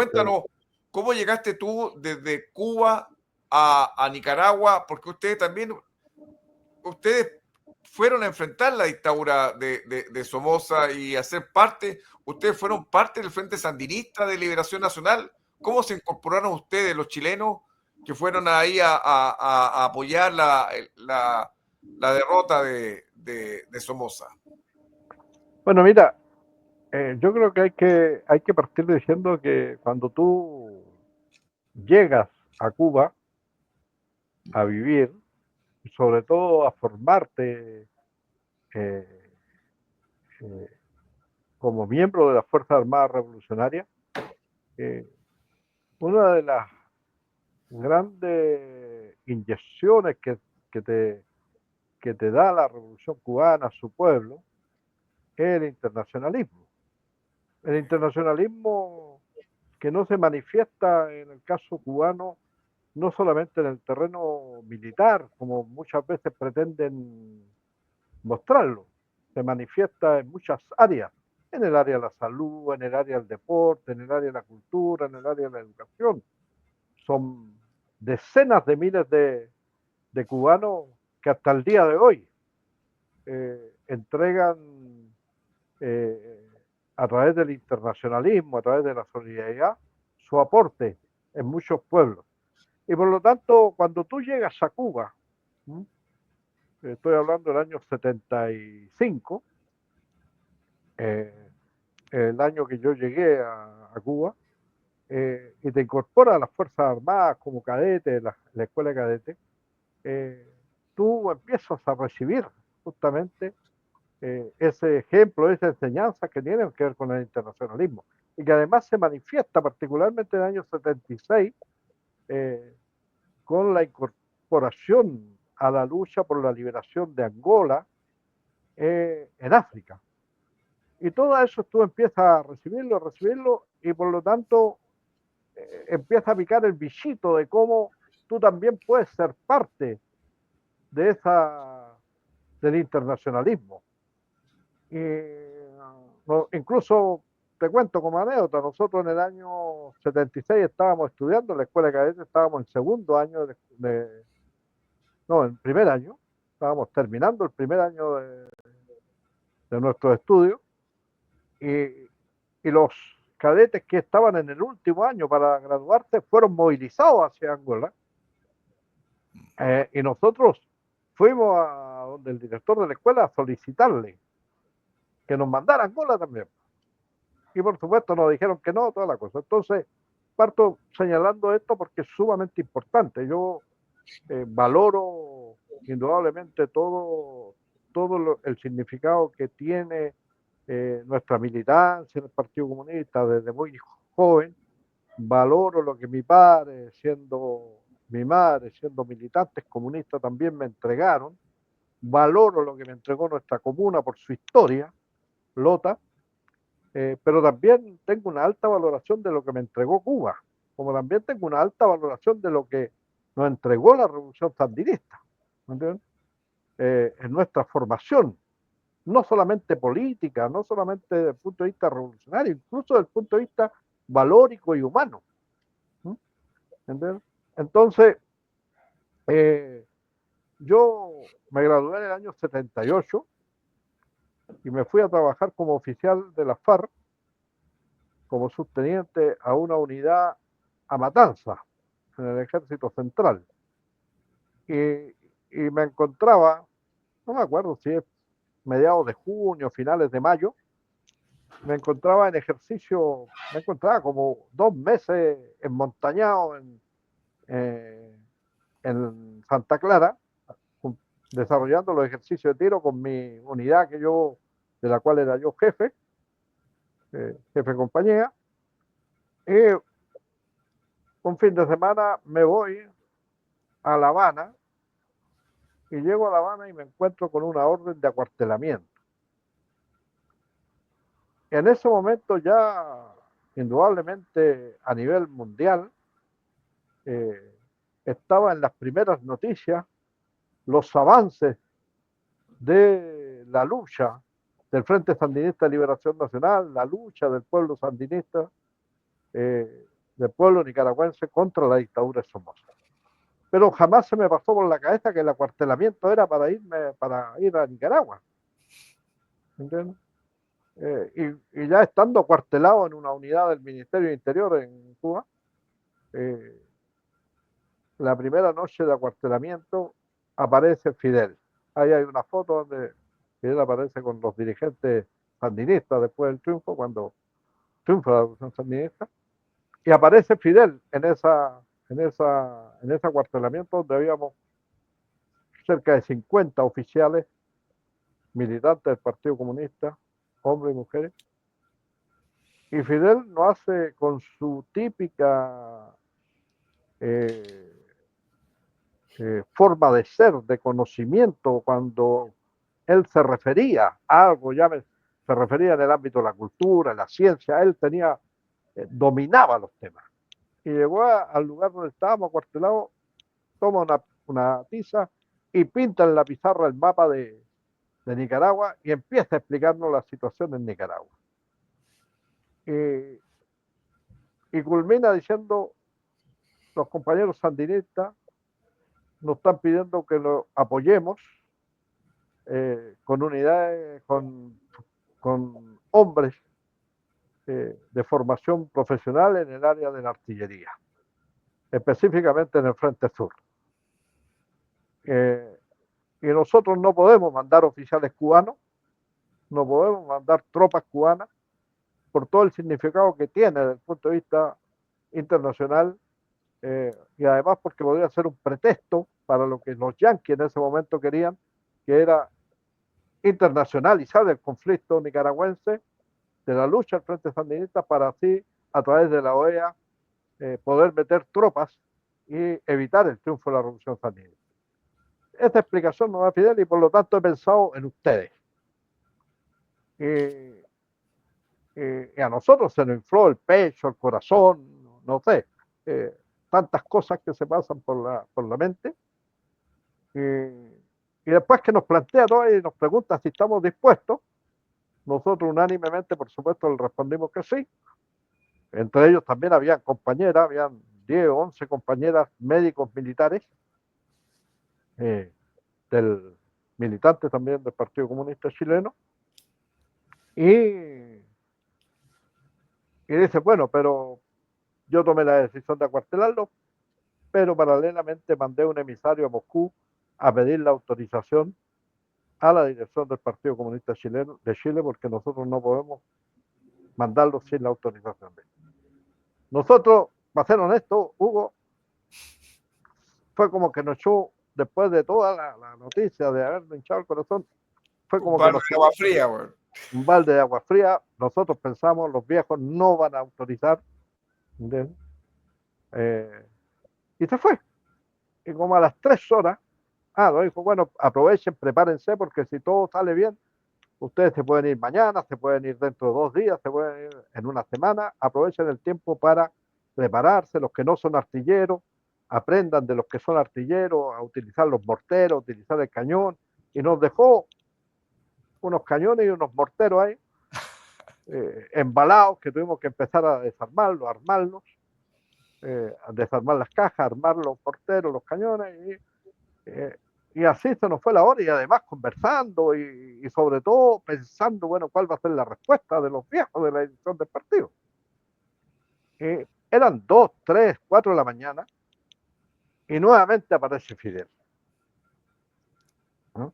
Cuéntanos, ¿cómo llegaste tú desde Cuba a Nicaragua? Porque ustedes fueron a enfrentar la dictadura de Somoza y a ser parte, ustedes fueron parte del Frente Sandinista de Liberación Nacional. ¿Cómo se incorporaron ustedes, los chilenos, que fueron ahí a apoyar la derrota de Somoza? Bueno, mira, yo creo que hay que partir diciendo que cuando tú llegas a Cuba a vivir, sobre todo a formarte eh, eh, como miembro de las Fuerzas Armadas Revolucionarias, eh, una de las grandes inyecciones que te, que te da la Revolución Cubana a su pueblo es el internacionalismo. El internacionalismo que no se manifiesta en el caso cubano no solamente en el terreno militar, como muchas veces pretenden mostrarlo, se manifiesta en muchas áreas, en el área de la salud, en el área del deporte, en el área de la cultura, en el área de la educación. Son decenas de miles de cubanos que hasta el día de hoy entregan eh, a través del internacionalismo, a través de la solidaridad, su aporte en muchos pueblos. Y por lo tanto, cuando tú llegas a Cuba, ¿m? Estoy hablando del año 75, eh, el año que yo llegué a Cuba, y te incorporas a las Fuerzas Armadas como cadete, la escuela de cadete, tú empiezas a recibir justamente ese ejemplo, esa enseñanza que tiene que ver con el internacionalismo y que además se manifiesta particularmente en el año 76 eh, con la incorporación a la lucha por la liberación de Angola en África. Y todo eso tú empiezas a recibirlo y por lo tanto empieza a picar el bichito de cómo tú también puedes ser parte de del internacionalismo. Y no, incluso te cuento como anécdota, nosotros en el año 76 estábamos estudiando en la escuela de cadetes, estábamos en segundo año no, en primer año, estábamos terminando el primer año de nuestros estudios y, y los cadetes que estaban en el último año para graduarse fueron movilizados hacia Angola y nosotros fuimos a donde el director de la escuela a solicitarle que nos mandara a Angola también. Y por supuesto nos dijeron que no, toda la cosa. Entonces, parto señalando esto porque es sumamente importante. Yo valoro indudablemente el significado que tiene nuestra militancia en el Partido Comunista desde muy joven. Valoro lo que mi madre, siendo militantes comunistas, también me entregaron. Valoro lo que me entregó nuestra comuna por su historia, Lota, pero también tengo una alta valoración de lo que me entregó Cuba, como también tengo una alta valoración de lo que nos entregó la Revolución Sandinista, en nuestra formación, no solamente política, no solamente desde el punto de vista revolucionario, incluso desde el punto de vista valórico y humano. ¿Entiendes? Entonces, eh, yo me gradué en el año 78 y me fui a trabajar como oficial de la FARC, como subteniente a una unidad a Matanza, en el Ejército Central. Y, y me encontraba, no me acuerdo si es mediados de junio, finales de mayo, me encontraba en ejercicio, me encontraba como 2 meses enmontañado en Santa Clara, desarrollando los ejercicios de tiro con mi unidad de la cual era yo jefe, jefe de compañía, y un fin de semana me voy a La Habana y llego a La Habana y me encuentro con una orden de acuartelamiento. En ese momento ya, indudablemente a nivel mundial, eh, estaba en las primeras noticias los avances de la lucha del Frente Sandinista de Liberación Nacional, la lucha del pueblo sandinista del pueblo nicaragüense contra la dictadura de Somoza. Pero jamás se me pasó por la cabeza que el acuartelamiento era para ir a Nicaragua. ¿Entiendes? Y ya estando acuartelado en una unidad del Ministerio de Interior en Cuba, la primera noche de acuartelamiento aparece Fidel. Ahí hay una foto donde Fidel aparece con los dirigentes sandinistas después del triunfo, cuando triunfa la revolución sandinista, y aparece Fidel en ese acuartelamiento donde habíamos cerca de 50 oficiales militantes del Partido Comunista, hombres y mujeres, y Fidel no hace con su típica forma de ser, de conocimiento, cuando él se refería a algo, se refería en el ámbito de la cultura, la ciencia, él dominaba los temas. Y llegó al lugar donde estábamos acuartelados, toma una tiza y pinta en la pizarra el mapa de Nicaragua y empieza a explicarnos la situación en Nicaragua. Y culmina diciendo, los compañeros sandinistas nos están pidiendo que lo apoyemos con unidades, con hombres de formación profesional en el área de la artillería, específicamente en el Frente Sur. Y nosotros no podemos mandar oficiales cubanos, no podemos mandar tropas cubanas, por todo el significado que tiene desde el punto de vista internacional, y además porque podría ser un pretexto para lo que los yanquis en ese momento querían, que era internacionalizar el conflicto nicaragüense, de la lucha al Frente Sandinista, para así, a través de la OEA, poder meter tropas y evitar el triunfo de la Revolución Sandinista. Esta explicación no da Fidel y por lo tanto he pensado en ustedes. Y a nosotros se nos infló el pecho, el corazón, no sé, tantas cosas que se pasan por la mente. Y después que nos plantea todo y nos pregunta si estamos dispuestos, nosotros unánimemente, por supuesto, le respondimos que sí. Entre ellos también habían compañeras, habían 10 o 11 compañeras médicos militares, militantes también del Partido Comunista Chileno. Y dice, bueno, pero yo tomé la decisión de acuartelarlo, pero paralelamente mandé un emisario a Moscú a pedir la autorización a la dirección del Partido Comunista de Chile, porque nosotros no podemos mandarlo sin la autorización de él. Nosotros, para ser honesto, Hugo, fue como que nos echó, después de toda la noticia de habernos hinchado el corazón, fue como que nos tiró agua fría, bueno. Un balde de agua fría. Nosotros pensamos, los viejos no van a autorizar. Y se fue. Y como a las 3 horas, nos dijo, bueno, aprovechen, prepárense, porque si todo sale bien, ustedes se pueden ir mañana, se pueden ir dentro de 2 días, se pueden ir en una semana. Aprovechen el tiempo para prepararse. Los que no son artilleros, aprendan de los que son artilleros a utilizar los morteros, a utilizar el cañón. Y nos dejó unos cañones y unos morteros ahí, embalados, que tuvimos que empezar a desarmarlos, a armarlos, a desarmar las cajas, a armar los morteros, los cañones, y así se nos fue la hora, y además conversando y sobre todo pensando, bueno, cuál va a ser la respuesta de los viejos de la edición del partido. Eran 2, 3, 4 de la mañana y nuevamente aparece Fidel. ¿No?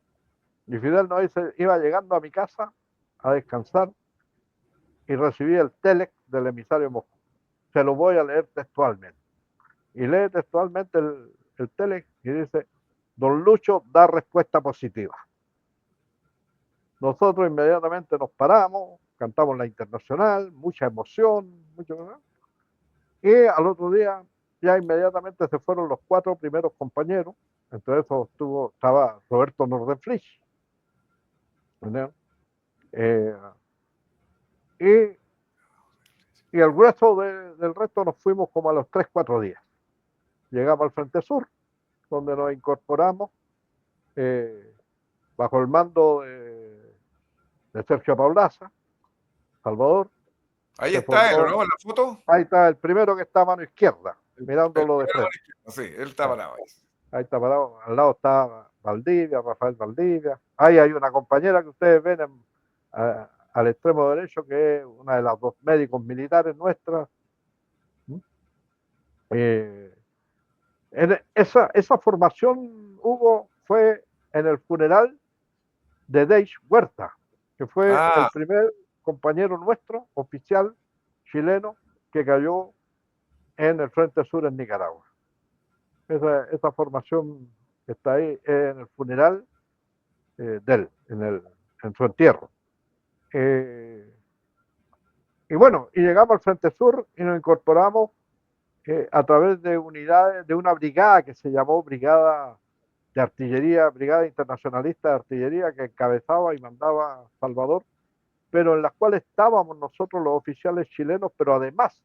Y Fidel nos dice, iba llegando a mi casa a descansar y recibí el telex del emisario Moscú. Se lo voy a leer textualmente. Y lee textualmente el telex y dice, don Lucho da respuesta positiva. Nosotros inmediatamente nos paramos, cantamos la Internacional, mucha emoción, y al otro día ya inmediatamente se fueron los 4 primeros compañeros. Entre esos estaba Roberto Nordenflich. Y el grueso del resto nos fuimos como a los 3, 4 días. Llegamos al Frente Sur, donde nos incorporamos bajo el mando de Sergio Paulaza, Salvador, Ahí Se está él, ¿o formó, no? En la foto. ahí está el primero que está a mano izquierda, El mirándolo de primero a la frente. izquierda, sí, él está parado ahí. Ahí está parado, al lado está Valdivia, Rafael Valdivia. Ahí hay una compañera que ustedes ven al extremo derecho, que es una de las dos médicos militares nuestras. Eh, esa formación, Hugo, fue en el funeral de Deis Huerta, que fue Ah, el primer compañero nuestro, oficial chileno, que cayó en el Frente Sur en Nicaragua. Esa formación está ahí en el funeral de él, en su entierro. Eh, y bueno, y llegamos al Frente Sur y nos incorporamos a través de unidades, de una brigada que se llamó Brigada de Artillería, Brigada Internacionalista de Artillería, que encabezaba y mandaba Salvador, pero en las cuales estábamos nosotros los oficiales chilenos, pero además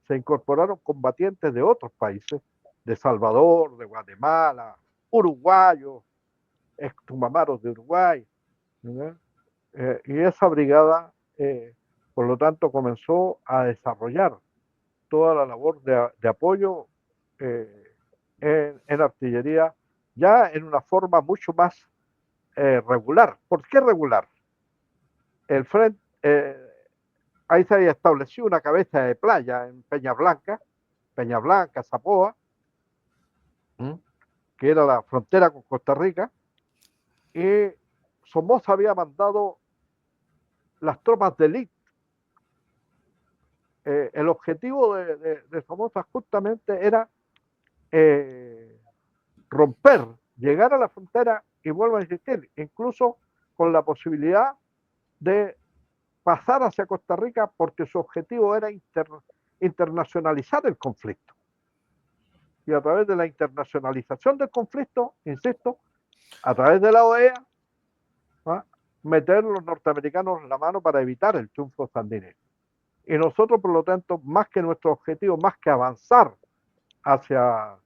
se incorporaron combatientes de otros países, de Salvador, de Guatemala, uruguayos, extumamaros de Uruguay, ¿no? Y esa brigada, por lo tanto, comenzó a desarrollar toda la labor de apoyo en artillería, ya en una forma mucho más regular. ¿Por qué regular? El frente, ahí se había establecido una cabeza de playa en Peña Blanca, Zapoa, que era la frontera con Costa Rica, y Somoza había mandado las tropas de élite. El objetivo de Somoza justamente era eh, romper, llegar a la frontera y vuelvo a insistir, incluso con la posibilidad de pasar hacia Costa Rica porque su objetivo era internacionalizar el conflicto. Y a través de la internacionalización del conflicto, insisto, a través de la OEA, ¿va? Meter los norteamericanos la mano para evitar el triunfo sandinista. Y nosotros, por lo tanto, más que nuestro objetivo, más que avanzar hacia,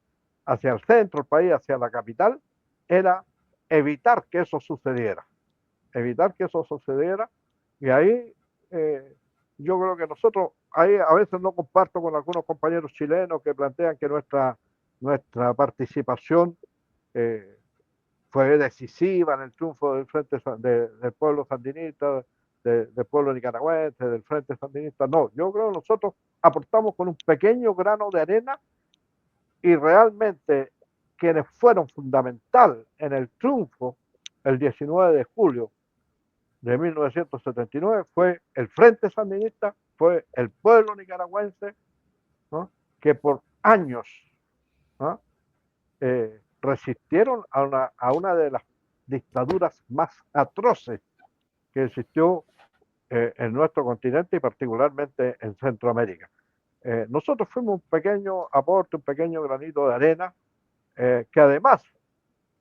hacia el centro del país, hacia la capital, era evitar que eso sucediera. Evitar que eso sucediera. Y ahí yo creo que nosotros, ahí a veces no comparto con algunos compañeros chilenos que plantean que nuestra participación fue decisiva en el triunfo del frente del pueblo sandinista, del pueblo nicaragüense, del frente sandinista. No, yo creo que nosotros aportamos con un pequeño grano de arena y realmente quienes fueron fundamental en el triunfo el 19 de julio de 1979 fue el Frente Sandinista, fue el pueblo nicaragüense, ¿no? Que por años, ¿no? Resistieron a una de las dictaduras más atroces que existió en nuestro continente y particularmente en Centroamérica. Nosotros fuimos un pequeño aporte, un pequeño granito de arena, que además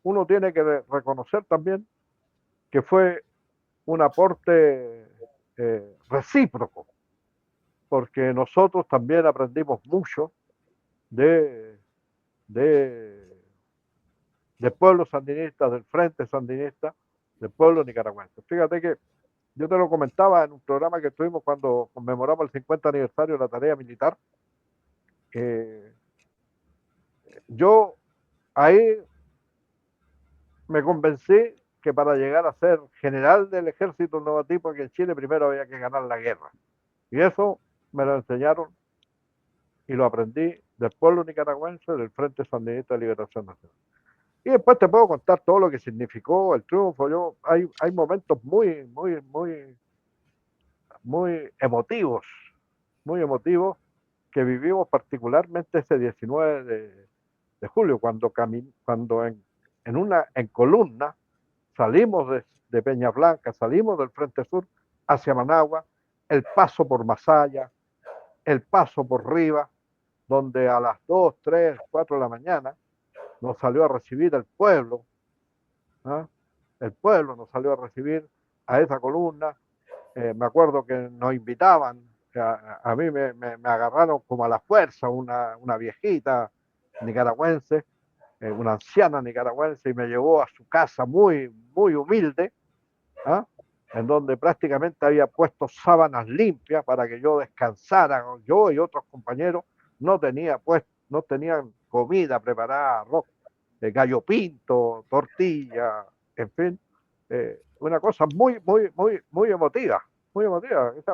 uno tiene que reconocer también que fue un aporte recíproco, porque nosotros también aprendimos mucho de, de, del pueblo sandinista, del frente sandinista, del pueblo nicaragüense. Fíjate que yo te lo comentaba en un programa que tuvimos cuando conmemoramos el 50 aniversario de la tarea militar. Eh, yo ahí me convencí que para llegar a ser general del ejército nuevo tipo aquí en Chile primero había que ganar la guerra. Y eso me lo enseñaron y lo aprendí del pueblo nicaragüense del Frente Sandinista de Liberación Nacional. Y después te puedo contar todo lo que significó el triunfo. Hay momentos muy emotivos que vivimos particularmente ese 19 de julio, cuando en columna salimos de Peña Blanca, salimos del Frente Sur hacia Managua, el paso por Masaya, el paso por Rivas, donde a las 2, 3, 4 de la mañana nos salió a recibir el pueblo, ¿no? El pueblo nos salió a recibir a esa columna. Me acuerdo que nos invitaban, a mí me agarraron como a la fuerza una viejita nicaragüense, una anciana nicaragüense, y me llevó a su casa muy humilde, ¿ah? en donde prácticamente había puesto sábanas limpias para que yo descansara. Yo y otros compañeros no tenían comida preparada, arroz, gallo pinto, tortilla, en fin, una cosa muy emotiva, muy emotiva.